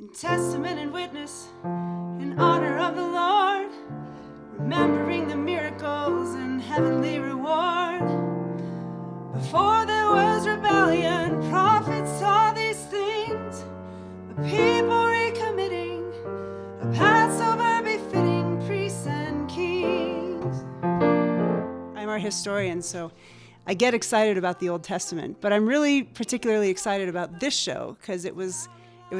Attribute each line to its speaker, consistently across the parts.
Speaker 1: in testament and witness, in honor of the Lord, remembering the miracles and heavenly reward. Before there was rebellion, prophets saw these things, the people recommitting, a Passover befitting priests and kings. I'm our historian, so I get excited about the Old Testament, but I'm really particularly excited about this show because it was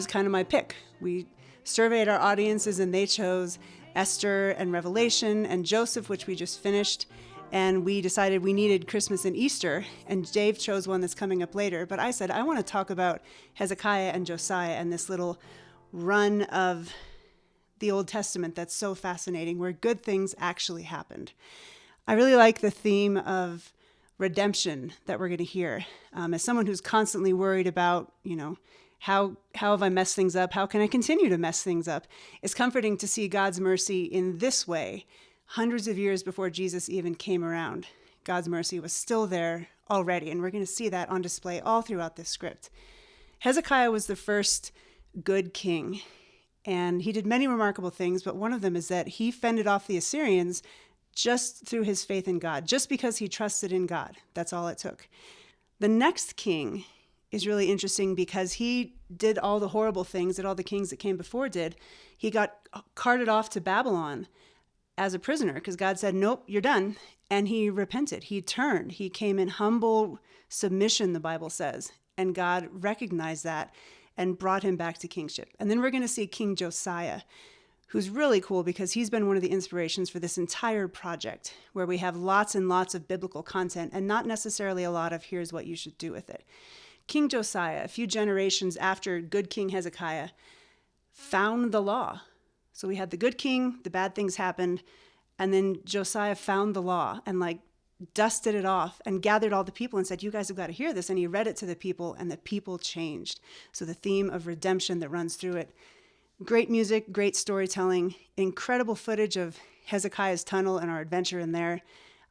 Speaker 1: kind of my pick. We surveyed our audiences and they chose Esther and Revelation and Joseph, which we just finished, and we decided we needed Christmas and Easter, and Dave chose one that's coming up later, but I said I want to talk about Hezekiah and Josiah and this little run of the Old Testament that's so fascinating, where good things actually happened. I really like the theme of redemption that we're going to hear. As someone who's constantly worried about, how have I messed things up? How can I continue to mess things up? It's comforting to see God's mercy in this way. Hundreds of years before Jesus even came around, God's mercy was still there already, and we're going to see that on display all throughout this script. Hezekiah was the first good king, and he did many remarkable things, but one of them is that he fended off the Assyrians just through his faith in God, just because he trusted in God. That's all it took. The next king is really interesting because he did all the horrible things that all the kings that came before did. He got carted off to Babylon as a prisoner because God said, nope, you're done. And he repented. He turned. He came in humble submission, the Bible says. And God recognized that and brought him back to kingship. And then we're going to see King Josiah, who's really cool because he's been one of the inspirations for this entire project, where we have lots and lots of biblical content and not necessarily a lot of here's what you should do with it. King Josiah, a few generations after good King Hezekiah, found the law. So we had the good king, the bad things happened, and then Josiah found the law and dusted it off and gathered all the people and said, you guys have got to hear this. And he read it to the people, and the people changed. So the theme of redemption that runs through it. Great music, great storytelling, incredible footage of Hezekiah's tunnel and our adventure in there.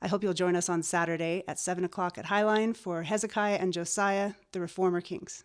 Speaker 1: I hope you'll join us on Saturday at 7 o'clock at Highline for Hezekiah and Josiah, the Reformer Kings.